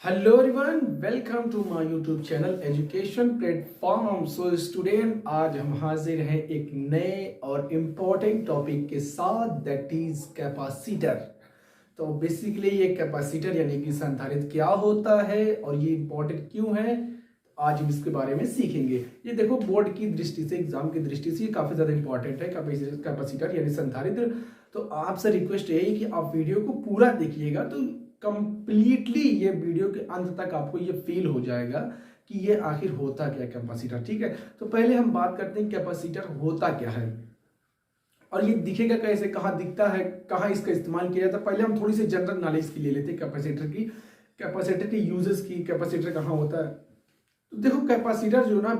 Hello everyone, welcome to my YouTube channel education platform. So student, आज हम हाजिर हैं एक नए और इम्पोर्टेंट टॉपिक के साथ, दैट इज कैपेसिटर। तो बेसिकली ये कैपेसिटर यानी कि संधारित्र क्या होता है और ये इम्पोर्टेंट क्यों है, आज हम इसके बारे में सीखेंगे। ये देखो, बोर्ड की दृष्टि से, एग्जाम की दृष्टि से ये काफी ज्यादा इंपॉर्टेंट है कैपेसिटर यानी संधारित्र। तो आपसे रिक्वेस्ट यही कि आप वीडियो को पूरा देखिएगा, तो कंप्लीटली ये वीडियो के अंत तक आपको ये फील हो जाएगा कि ये आखिर होता क्या कैपेसिटर। ठीक है, तो पहले हम बात करते हैं कैपेसिटर होता क्या है और ये दिखेगा कैसे, कहाँ दिखता है, कहाँ इसका इस्तेमाल किया जाता है। पहले हम थोड़ी सी जनरल नॉलेज की ले लेते हैं कैपेसिटर की, कैपेसिटर के यूजेस की, कैपेसिटर कहाँ होता है। तो देखो, कैपेसिटर जो ना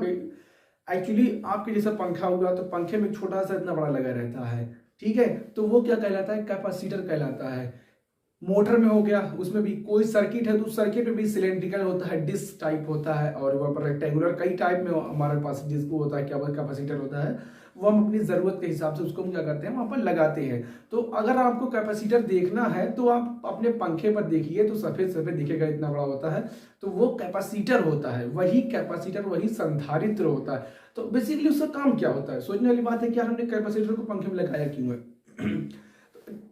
एक्चुअली आपके जैसा पंखा होगा तो पंखे में छोटा सा इतना बड़ा लगा रहता है। ठीक है, तो वो क्या कहलाता है, कैपेसिटर कहलाता है। मोटर में हो गया, उसमें भी कोई सर्किट है तो सर्किट में भी सिलेंड्रिकल होता है, डिस्क टाइप होता है, और वहाँ पर रेक्टेंगुलर कई टाइप में हमारे पास जिसको होता है क्या कैपेसिटर होता है, वो हम अपनी जरूरत के हिसाब से उसको हम क्या करते हैं, वहां पर लगाते हैं। तो अगर आपको कैपेसिटर देखना है तो आप अपने पंखे पर देखिए तो सफेद सफेद दिखेगा, इतना बड़ा होता है, तो वो कैपेसिटर होता है। वही कैपेसिटर, वही संधारित्र होता है। तो बेसिकली उसका काम क्या होता है, सोचने वाली बात है कि यार हमने कैपेसिटर को पंखे में लगाया क्यों है।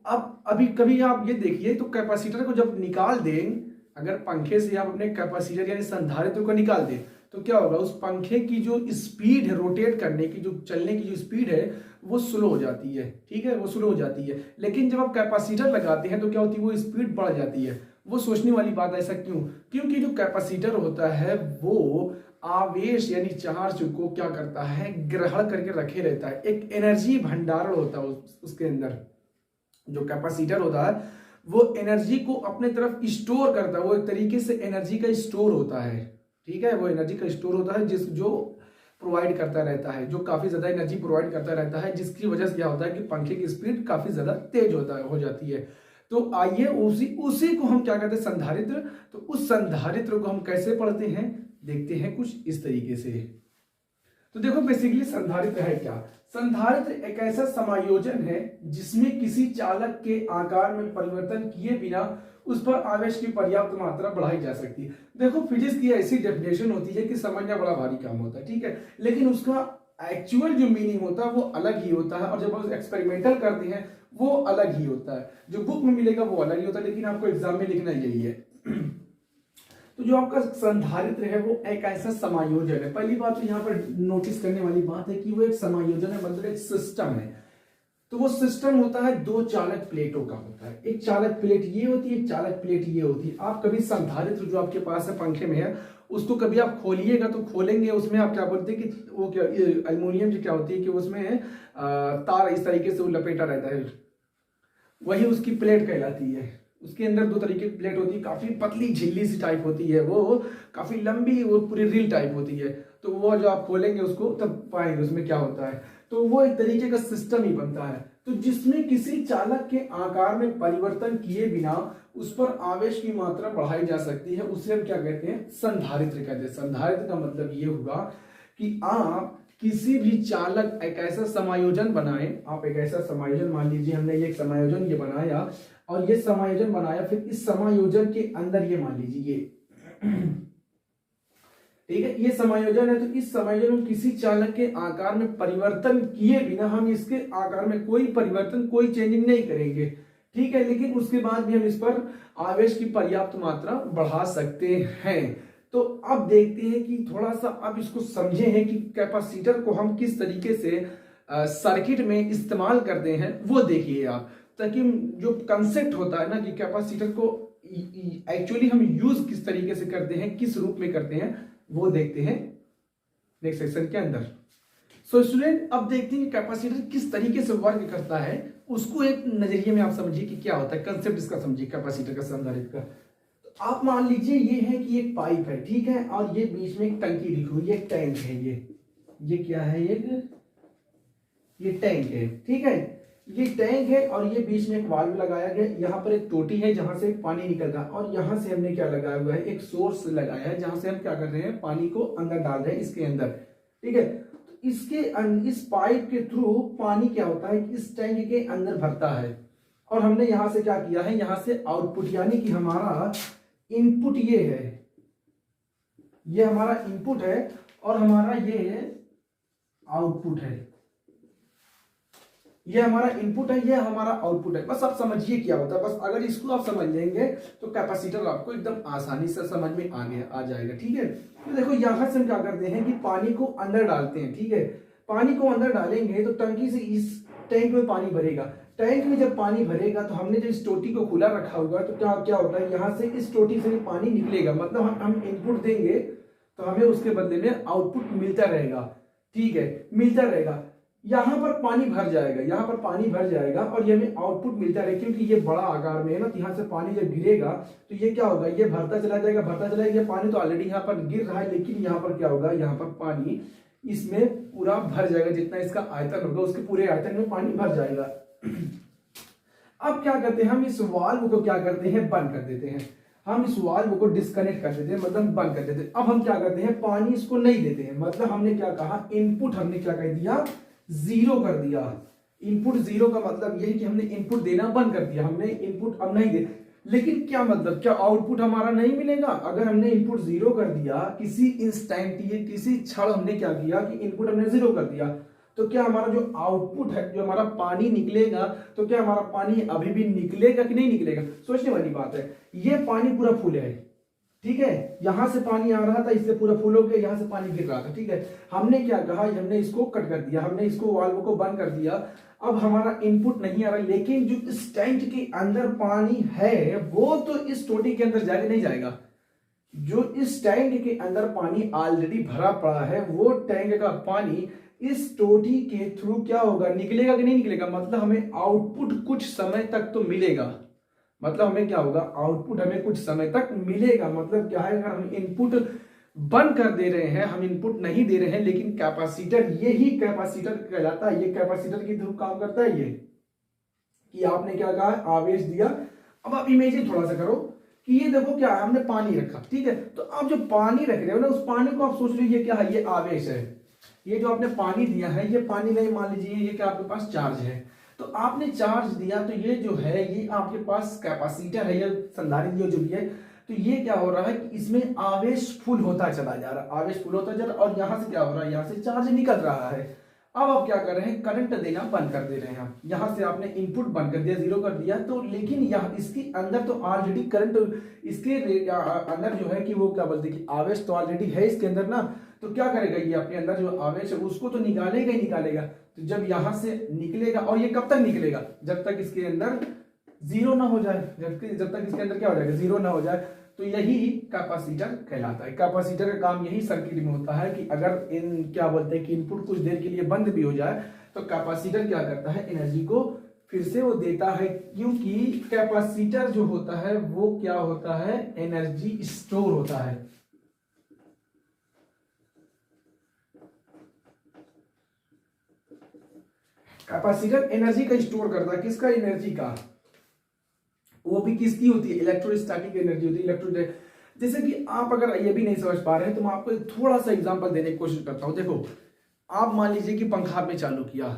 अब अभी कभी आप ये देखिए, तो कैपेसिटर को जब निकाल दें, अगर पंखे से आप अपने कैपेसिटर यानी संधारित्र को निकाल दें तो क्या होगा, उस पंखे की जो स्पीड है रोटेट करने की, जो चलने की जो स्पीड है, वो स्लो हो जाती है। ठीक है, वो स्लो हो जाती है। लेकिन जब आप कैपेसिटर लगाते हैं तो क्या होती है, वो स्पीड बढ़ जाती है। वो सोचने वाली बात, ऐसा क्यों? क्योंकि जो कैपेसिटर होता है वो आवेश यानी चार्ज को क्या करता है, ग्रहण करके रखे रहता है। एक एनर्जी भंडारण होता है उसके अंदर। जो कैपेसिटर होता है वो एनर्जी को अपने तरफ स्टोर करता है, वो एक तरीके से एनर्जी का स्टोर होता है। ठीक है, वो एनर्जी का स्टोर होता है जो प्रोवाइड करता रहता है, जो काफी ज्यादा एनर्जी प्रोवाइड करता रहता है, जिसकी वजह से क्या होता है कि पंखे की स्पीड काफी ज्यादा तेज हो जाती है। तो आइए उसी को हम क्या कहते हैं, संधारित्र। तो उस संधारित्र को हम कैसे पढ़ते हैं, देखते हैं कुछ इस तरीके से। तो देखो, बेसिकली संधारित्र है क्या? संधारित्र एक ऐसा समायोजन है जिसमें किसी चालक के आकार में परिवर्तन किए बिना उस पर आवेश की पर्याप्त मात्रा बढ़ाई जा सकती है। देखो, फिजिक्स की ऐसी डेफिनेशन होती है कि समझना बड़ा भारी काम होता है, ठीक है, लेकिन उसका एक्चुअल जो मीनिंग होता है वो अलग ही होता है, और जब हम एक्सपेरिमेंटल करते हैं वो अलग ही होता है। जो बुक में मिलेगा वो अलग ही होता है, लेकिन आपको एग्जाम में लिखना यही है। तो जो आपका संधारित्र है वो एक ऐसा समायोजन है। पहली बात तो यहाँ पर नोटिस करने वाली बात है कि वो एक समायोजन है, मतलब एक सिस्टम है। तो वो सिस्टम होता है दो चालक प्लेटों का होता है। एक चालक प्लेट ये होती है, एक चालक प्लेट ये होती है। आप कभी संधारित्र जो आपके पास है पंखे में है, उसको कभी आप खोलिएगा तो खोलेंगे, उसमें आप क्या बोलते हैं कि वो क्या एल्युमिनियम की क्या होती है कि उसमें तार इस तरीके से वो लपेटा रहता है, वही उसकी प्लेट कहलाती है। उसके अंदर दो तरीके की प्लेट होती है, काफी पतली झिल्ली सी टाइप होती है, वो काफी लंबी, वो पूरी रील टाइप होती है। तो वो जो आप खोलेंगे उसको तब पाएंगे उसमें क्या होता है। तो वो एक तरीके का सिस्टम ही बनता है, तो जिसमें किसी चालक के आकार में परिवर्तन किए बिना उस पर आवेश की मात्रा बढ़ाई जा सकती है, उसे हम क्या कहते हैं, संधारित्र कहते हैं। संधारित्र का मतलब ये हुआ कि आप किसी भी चालक एक ऐसा समायोजन बनाए, आप एक ऐसा समायोजन, मान लीजिए हमने ये समायोजन ये बनाया, और ये समायोजन बनाया, फिर इस समायोजन के अंदर ये मान लीजिए ये ठीक है, ये समायोजन है। तो इस समायोजन में किसी चालक के आकार में परिवर्तन किए बिना हम इसके आकार में कोई परिवर्तन, कोई चेंजिंग नहीं करेंगे, ठीक है, लेकिन उसके बाद भी हम इस पर आवेश की पर्याप्त मात्रा बढ़ा सकते हैं। तो अब देखते हैं कि थोड़ा सा अब इसको समझे हैं कि कैपेसिटर को हम किस तरीके से सर्किट में इस्तेमाल करते हैं, वो देखिए आप, ताकि जो कंसेप्ट होता है ना कि कैपेसिटर को एक्चुअली हम यूज किस तरीके से करते हैं, किस रूप में करते हैं, वो देखते हैं नेक्स्ट सेक्शन के अंदर। सो स्टूडेंट, अब देखते हैं कैपेसिटर किस तरीके से वर्क करता है, उसको एक नजरिए में आप समझिए कि क्या होता है, कंसेप्ट इसका समझिए कैपेसिटर का, संधारित्र का। तो आप मान लीजिए ये है कि एक पाइप है, ठीक है, और ये बीच में एक टंकी लिखी हुई है, एक टैंक है, ये क्या है, ये टैंक है, ठीक है, ये टैंक है, और ये बीच में एक वाल्व लगाया गया, यहाँ पर एक टोटी है जहां से पानी निकल रहा है, और यहाँ से हमने क्या लगाया हुआ है, एक सोर्स लगाया है जहां से हम क्या कर रहे हैं, पानी को अंदर डाल रहे हैं इसके अंदर, ठीक है। तो इस पाइप के थ्रू पानी क्या होता है, इस टैंक के अंदर भरता है, और हमने यहां से क्या किया है, यहां से आउटपुट यानी कि हमारा इनपुट ये है, ये हमारा इनपुट है और हमारा ये आउटपुट है। ये हमारा इनपुट है, ये हमारा आउटपुट है। बस आप समझिए क्या होता है, बस अगर इसको आप समझ लेंगे तो कैपेसिटर आपको एकदम आसानी से समझ में आ जाएगा। ठीक है, तो देखो यहां से हम क्या करते हैं कि पानी को अंदर डालते हैं। ठीक है, पानी को अंदर डालेंगे तो टंकी से इस टैंक में पानी भरेगा। टैंक में जब पानी भरेगा तो हमने जब इस टोटी को खुला रखा होगा तो क्या होता है, यहाँ से इस टोटी से पानी निकलेगा। मतलब हम इनपुट देंगे तो हमें उसके बदले में आउटपुट मिलता रहेगा। ठीक है, मिलता रहेगा। यहाँ पर पानी भर जाएगा, यहाँ पर पानी भर जाएगा और ये हमें आउटपुट मिलता रहेगा, क्योंकि ये बड़ा आकार में है ना। तो यहाँ से पानी जब गिरेगा तो ये क्या होगा, ये भरता चला जाएगा, भरता चला जाएगा। ये पानी तो ऑलरेडी यहाँ पर गिर रहा है, लेकिन यहाँ पर क्या होगा, यहाँ पर पानी इसमें पूरा भर जाएगा। जितना इसका आयतन होगा उसके पूरे आयतन में पानी भर जाएगा। अब क्या करते हैं, हम इस वाल्व को क्या करते हैं, बंद कर देते हैं। हम इस वाल्व को डिस्कनेक्ट कर देते हैं, मतलब बंद कर देते हैं। अब हम क्या करते हैं, पानी इसको नहीं देते हैं। मतलब हमने क्या कहा, इनपुट हमने क्या कर दिया, जीरो कर दिया। इनपुट जीरो का मतलब यही कि हमने इनपुट देना बंद कर दिया। हमने इनपुट अब नहीं दे, लेकिन क्या मतलब, क्या आउटपुट हमारा नहीं मिलेगा? अगर हमने इनपुट जीरो कर दिया, किसी इंस्टेंट, किसी क्षण हमने क्या किया कि इनपुट हमने जीरो कर दिया, तो क्या हमारा जो आउटपुट है, जो हमारा पानी निकलेगा, तो क्या हमारा पानी अभी भी निकलेगा कि नहीं निकलेगा? सोचने वाली बात है। ये पानी पूरा फुल है, ठीक है, यहां से पानी आ रहा था, इससे पूरा फुल हो गया, यहां से पानी गिर रहा था। ठीक है, हमने क्या कहा, हमने इसको कट कर दिया, हमने इसको वाल्व को बंद कर दिया। अब हमारा इनपुट नहीं आ रहा, लेकिन जो इस टैंक के अंदर पानी है वो तो इस टोटी के अंदर जाके नहीं जाएगा। जो इस टैंक के अंदर पानी ऑलरेडी भरा पड़ा है, वो टैंक का पानी इस टोटी के थ्रू क्या होगा, निकलेगा कि नहीं निकलेगा? मतलब हमें आउटपुट कुछ समय तक तो मिलेगा। मतलब हमें क्या होगा, आउटपुट हमें कुछ समय तक मिलेगा। मतलब क्या है, अगर हम इनपुट बंद कर दे रहे हैं, हम इनपुट नहीं दे रहे हैं, लेकिन कैपेसिटर, यही कैपेसिटर कहलाता है। ये कैपेसिटर के थ्रू काम करता है। ये कि आपने क्या कहा, आवेश दिया। अब आप इमेजिन थोड़ा सा करो कि ये देखो क्या, हमने पानी रखा। ठीक है, तो आप जो पानी रख रहे हो ना, उस पानी को आप सोच लीजिए क्या है, ये आवेश है। ये जो आपने पानी दिया है, ये पानी नहीं, मान लीजिए ये क्या आपके पास चार्ज है। तो आपने चार्ज दिया, तो ये जो है, ये आपके पास कैपेसिटर है, ये संधारित्र जो भी है। तो ये क्या हो रहा है कि इसमें आवेश फुल होता चला जा रहा है, आवेश फुल होता जा रहा है, और यहां से क्या हो रहा है, यहां से चार्ज निकल रहा है। अब आप क्या कर रहे हैं, करंट देना बंद कर दे रहे हैं। यहां से आपने इनपुट बंद कर दिया, जीरो कर दिया। तो लेकिन यहाँ इसके अंदर तो ऑलरेडी करंट, इसके अंदर जो है कि वो क्या बोलते हैं कि आवेश तो ऑलरेडी है इसके अंदर ना। तो क्या करेगा, ये अपने अंदर जो आवेश है उसको तो निकालेगा ही निकालेगा। तो जब यहां से निकलेगा, और ये कब तक निकलेगा, जब तक इसके अंदर जीरो ना हो जाए, जब तक इसके अंदर क्या हो जाएगा, जीरो ना हो जाए। तो यही कैपेसिटर कहलाता है। कैपेसिटर का काम यही सर्किट में होता है कि अगर इन क्या बोलते हैं कि इनपुट कुछ देर के लिए बंद भी हो जाए, तो कैपेसिटर क्या करता है, एनर्जी को फिर से वो देता है। क्योंकि कैपेसिटर जो होता है वो क्या होता है, एनर्जी स्टोर होता है। कैपेसिटर एनर्जी का स्टोर करता है। किसका, एनर्जी का। वो भी किसकी होती है, इलेक्ट्रोस्टैटिक एनर्जी होती है। जैसे कि आप अगर ये भी नहीं समझ पा रहे हैं तो मैं आपको थोड़ा सा एग्जांपल देने की कोशिश करता हूं। देखो, आप मान लीजिए कि पंखा आपने चालू किया,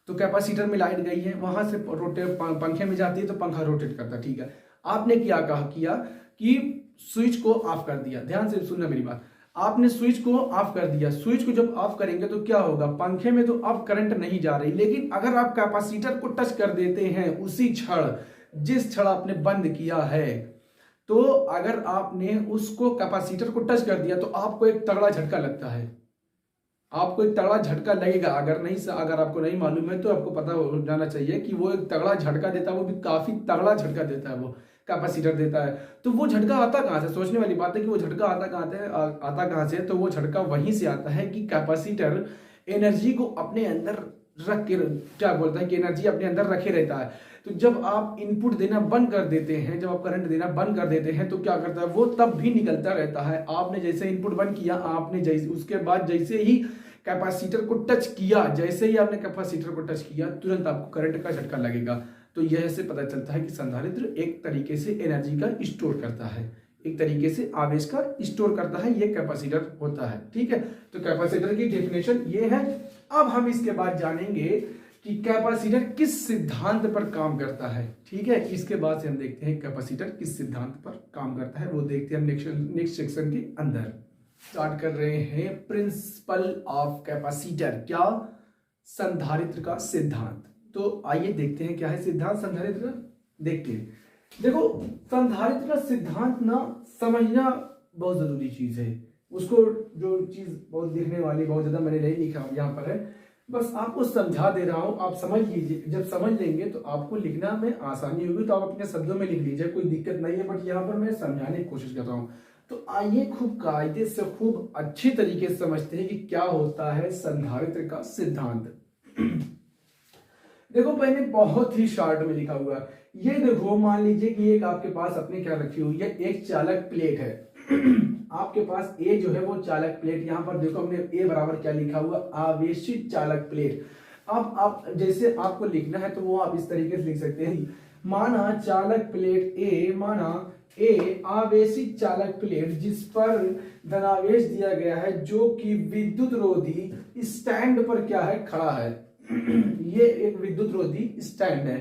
तो कैपेसिटर में लाइट गई है, वहां से रोटेट, पंखे में जाती है तो पंखा रोटेट करता है। ठीक है, आपने क्या किया कि स्विच को ऑफ कर दिया। ध्यान से सुनना मेरी बात, आपने स्विच को ऑफ कर दिया। स्विच को जब ऑफ करेंगे तो क्या होगा, पंखे में तो अब करंट नहीं जा रही, लेकिन अगर आप कैपेसिटर को टच कर देते हैं उसी क्षण, जिस क्षण आपने बंद किया है, तो अगर आपने उसको कैपेसिटर को टच कर दिया तो आपको एक तगड़ा झटका लगता है। आपको एक तगड़ा झटका लगेगा। अगर आपको नहीं मालूम है तो आपको पता हो जाना चाहिए कि वो एक तगड़ा झटका देता है, वो भी काफी तगड़ा झटका देता है, वो कैपेसिटर देता है। तो वो झटका आता कहां से, सोचने वाली बात है कि वो झटका आता कहां से। तो वो झटका वहीं से आता है कि कैपेसिटर एनर्जी को अपने अंदर रख के, क्या बोलता है कि एनर्जी अपने अंदर रखे रहता है। तो जब आप इनपुट देना बंद कर देते हैं, जब आप करंट देना बंद कर देते हैं, तो क्या करता है, वो तब भी निकलता रहता है। आपने जैसे इनपुट बंद किया, आपने जैसे उसके बाद जैसे ही कैपेसिटर को टच किया, जैसे ही आपने कैपेसिटर को टच किया, तुरंत आपको करंट का झटका लगेगा। तो यह से पता चलता है कि संधारित्र एक तरीके से एनर्जी का स्टोर करता है, एक तरीके से आवेश का स्टोर करता है, ये कैपेसिटर होता है। ठीक है, तो कैपेसिटर की डेफिनेशन ये है। अब हम इसके बाद जानेंगे कि कैपेसिटर किस सिद्धांत पर काम करता है। ठीक है, इसके बाद से हम देखते हैं कैपेसिटर किस सिद्धांत पर काम करता है, वो देखते हैं हम नेक्स्ट सेक्शन के अंदर। स्टार्ट कर रहे हैं प्रिंसिपल ऑफ कैपेसिटर, क्या, संधारित्र का सिद्धांत। तो आइए देखते हैं क्या है सिद्धांत संधारित्र का, देखते हैं। देखो, संधारित्र का सिद्धांत ना समझना बहुत जरूरी चीज है। उसको जो चीज बहुत दिखने वाली बहुत ज्यादा मैंने नहीं लिखा यहाँ पर है, बस आपको समझा दे रहा हूं, आप समझ लीजिए। जब समझ लेंगे तो आपको लिखना में आसानी होगी, तो आप अपने शब्दों में लिख लीजिए, कोई दिक्कत नहीं है। बट यहाँ पर मैं समझाने की कोशिश कर रहा हूँ। तो आइए खूब कायदे से खूब अच्छी तरीके से समझते हैं कि क्या होता है संधारित्र का सिद्धांत। देखो, पहले बहुत ही शॉर्ट में लिखा हुआ है। ये देखो, मान लीजिए कि एक आपके पास अपने क्या रखी हुई है, एक चालक प्लेट है। आपके पास ए जो है वो चालक प्लेट, यहां पर देखो हमने ए बराबर क्या लिखा हुआ, आवेशित चालक प्लेट। अब आप जैसे आपको लिखना है तो वो आप इस तरीके से लिख सकते हैं, माना चालक प्लेट ए, माना ए आवेशित चालक प्लेट जिस पर धनावेश दिया गया है, जो कि विद्युत रोधी स्टैंड पर क्या है, खड़ा है। ये एक विद्युत रोधी स्टैंड है।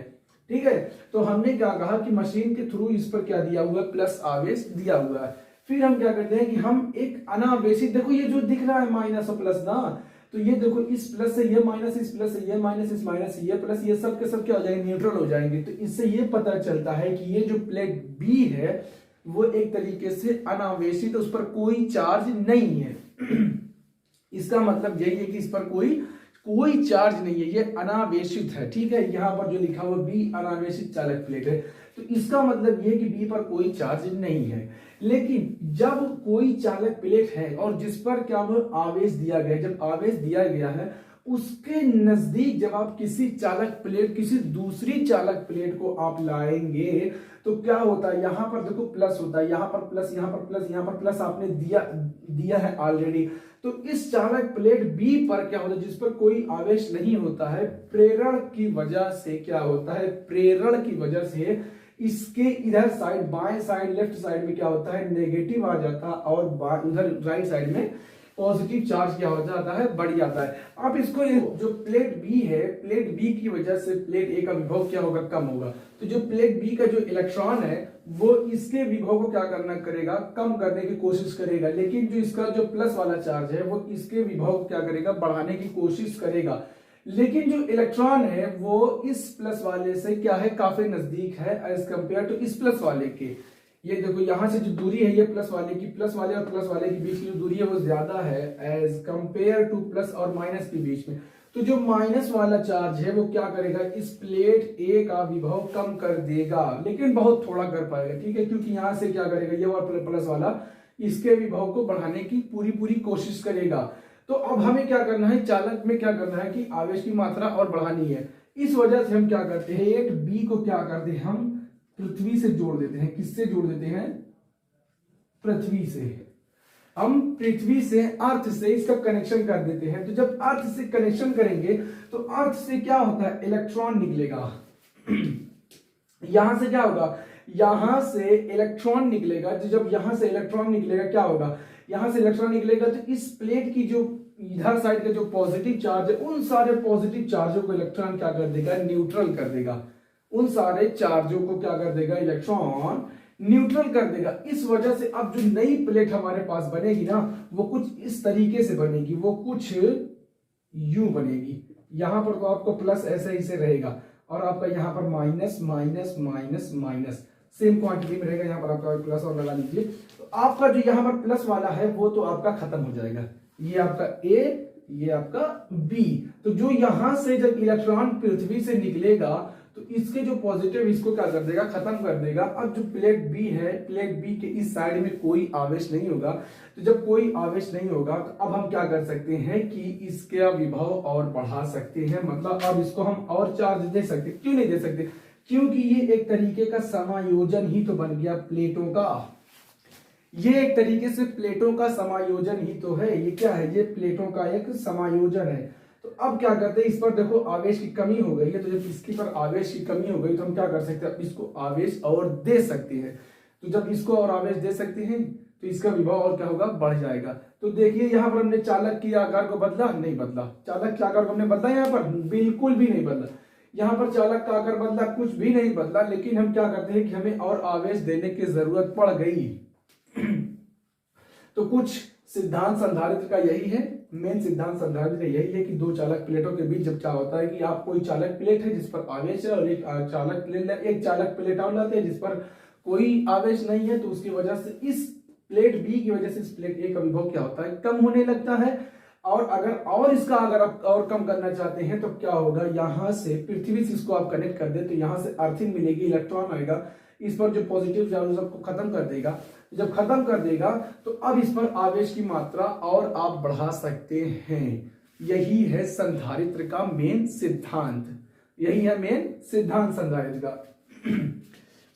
ठीक है, तो हमने क्या कहा कि मशीन के थ्रू इस पर क्या दिया हुआ है, प्लस आवेश दिया हुआ है। फिर हम क्या करते हैं कि हम एक अनावेशित, देखो ये जो दिख रहा है माइनस और प्लस ना, तो ये देखो इस प्लस से ये माइनस, इस प्लस से ये माइनस, इस माइनस से ये प्लस, ये सब के सब क्या हो जाएंगे, न्यूट्रल हो जाएंगे। तो इससे ये पता चलता है कि ये जो प्लेट बी है वो एक तरीके से अनावेशित, उस पर कोई चार्ज नहीं है। इसका मतलब यही है कि इस पर कोई चार्ज नहीं है, ये अनावेशित है। ठीक है, यहाँ पर जो लिखा हुआ बी अनावेशित चालक प्लेट है, तो इसका मतलब ये कि बी पर कोई चार्ज नहीं है। लेकिन जब कोई चालक प्लेट है और जिस पर क्या आवेश दिया गया, जब आवेश दिया गया है उसके नजदीक जब आप किसी चालक प्लेट, किसी दूसरी चालक प्लेट को आप लाएंगे तो क्या होता है, यहां पर देखो प्लस होता है, यहां पर प्लस, यहां पर प्लस, यहां पर प्लस आपने दिया है ऑलरेडी। तो इस चालक प्लेट बी पर क्या होता है, जिस पर कोई आवेश नहीं होता है, प्रेरण की वजह से क्या होता है, प्रेरण की वजह से इसके इधर साइड, बाएं साइड, लेफ्ट साइड में क्या होता है, नेगेटिव आ जाता है, और उधर राइट साइड में पॉजिटिव चार्ज क्या हो जाता है, बढ़ जाता है। आप इसको जो प्लेट बी है, प्लेट बी की वजह से प्लेट ए का विभव क्या होगा, कम होगा। तो जो प्लेट बी का जो इलेक्ट्रॉन है वो इसके विभव को क्या करना करेगा, कम करने की कोशिश करेगा। लेकिन जो इसका जो प्लस वाला चार्ज है वो इसके विभव को क्या करेगा, बढ़ाने की कोशिश करेगा। लेकिन जो इलेक्ट्रॉन है वो इस प्लस वाले से क्या है, काफी नजदीक है एज कंपेयर टू इस प्लस वाले के। ये देखो यहाँ से जो दूरी है, ये प्लस वाले की, प्लस वाले और प्लस वाले के बीच की जो दूरी है वो ज्यादा है एज कंपेयर टू प्लस और माइनस के बीच में। तो जो माइनस वाला चार्ज है वो क्या करेगा, इस प्लेट ए का विभव कम कर देगा, लेकिन बहुत थोड़ा कर पाएगा। ठीक है, क्योंकि यहां से क्या करेगा, ये वाला प्लस वाला इसके विभव को बढ़ाने की पूरी कोशिश करेगा। तो अब हमें क्या करना है, चालक में क्या करना है कि आवेश की मात्रा और बढ़ानी है। इस वजह से हम क्या करते हैं, एक बी को क्या करते हैं, हम पृथ्वी से जोड़ देते हैं। किससे जोड़ देते हैं, पृथ्वी से। हम पृथ्वी से, अर्थ से इसका कनेक्शन कर देते हैं। तो जब अर्थ से कनेक्शन करेंगे तो अर्थ से क्या होता है, इलेक्ट्रॉन निकलेगा। यहां से क्या होगा, यहां से इलेक्ट्रॉन निकलेगा। जब यहां से इलेक्ट्रॉन निकलेगा क्या होगा, यहां से इलेक्ट्रॉन निकलेगा तो इस प्लेट की जो इधर साइड का जो पॉजिटिव चार्ज है, उन सारे पॉजिटिव चार्जों को इलेक्ट्रॉन क्या कर देगा, न्यूट्रल कर देगा। उन सारे चार्जों को क्या कर देगा, इलेक्ट्रॉन न्यूट्रल कर देगा। इस वजह से अब जो नई प्लेट हमारे पास बनेगी ना, वो कुछ इस तरीके से बनेगी, वो कुछ यूं बनेगी। यहां पर तो आपको प्लस ऐसे ही से रहेगा और आपका यहां पर minus minus minus minus same quantity में रहेगा। यहां पर आपका प्लस और लगा लीजिए, तो आपका जो यहां पर प्लस वाला है वो तो आपका खत्म हो जाएगा। ये आपका ए, ये आपका बी। तो जो यहां से जब इलेक्ट्रॉन पृथ्वी से निकलेगा तो इसके जो पॉजिटिव इसको क्या कर देगा, खत्म कर देगा। अब जो प्लेट बी है, प्लेट बी के इस साइड में कोई आवेश नहीं होगा। तो जब कोई आवेश नहीं होगा तो अब हम क्या कर सकते हैं कि इसका विभव और बढ़ा सकते हैं। मतलब अब इसको हम और चार्ज दे सकते। क्यों नहीं दे सकते, क्योंकि ये एक तरीके का समायोजन ही तो बन गया प्लेटों का। ये एक तरीके से प्लेटों का समायोजन ही तो है। ये क्या है, ये प्लेटों का एक समायोजन है। तो अब क्या करते हैं, इस पर देखो आवेश की कमी हो गई है। तो जब इसके पर आवेश की कमी हो गई तो हम क्या कर सकते हैं, इसको आवेश और दे सकते हैं। तो जब इसको और आवेश दे सकते हैं तो इसका विभव और क्या होगा, बढ़ जाएगा। तो देखिए यहाँ पर हमने चालक की आकार को बदला, नहीं बदला। चालक के आकार को हमने बदला, यहाँ पर बिल्कुल भी नहीं बदला। यहाँ पर चालक का आकार बदला, कुछ भी नहीं बदला। लेकिन हम क्या करते हैं कि हमें और आवेश देने की जरूरत पड़ गई। तो कुछ सिद्धांत संधारित्र का यही है, मेन सिद्धांत संधारित्र का यही है कि दो चालक प्लेटों के बीच जब क्या होता है कि आप कोई चालक प्लेट है जिस पर आवेश है और एक चालक प्लेट और लाते हैं जिस पर कोई आवेश नहीं है, तो उसकी वजह से इस प्लेट बी की वजह से इस प्लेट ए का विभव क्या होता है, कम होने लगता है। और अगर आप और कम करना चाहते हैं तो क्या होगा, यहां से पृथ्वी से इसको आप कनेक्ट कर दे तो यहां से अर्थिंग मिलेगी, इलेक्ट्रॉन आएगा, इस पर जो पॉजिटिव चार्ज सबको खत्म कर देगा। जब खत्म कर देगा तो अब इस पर आवेश की मात्रा और आप बढ़ा सकते हैं। यही है संधारित्र का मेन सिद्धांत, यही है मेन सिद्धांत संधारित्र का।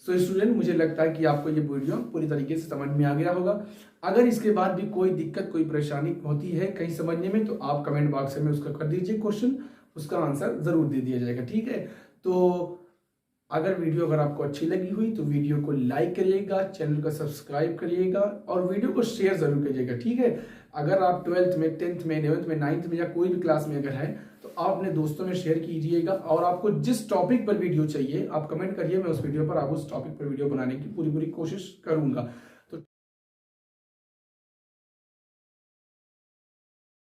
सो स्टूडेंट, मुझे लगता है कि आपको ये वीडियो पूरी तरीके से समझ में आ गया होगा। अगर इसके बाद भी कोई दिक्कत, कोई परेशानी होती है कहीं समझने में, तो आप कमेंट बॉक्स में उसका कर दीजिए क्वेश्चन, उसका आंसर जरूर दे दिया जाएगा, ठीक है। तो अगर आपको अच्छी लगी हुई तो वीडियो को लाइक करिएगा, चैनल को सब्सक्राइब करिएगा और वीडियो को शेयर जरूर करिएगा, ठीक है। अगर आप 12th में, 10th में, 11th में, 9th में या कोई भी क्लास में अगर है तो आप अपने दोस्तों में शेयर कीजिएगा। और आपको जिस टॉपिक पर वीडियो चाहिए आप कमेंट करिए, मैं उस वीडियो पर, आप उस टॉपिक पर वीडियो बनाने की पूरी कोशिश करूंगा।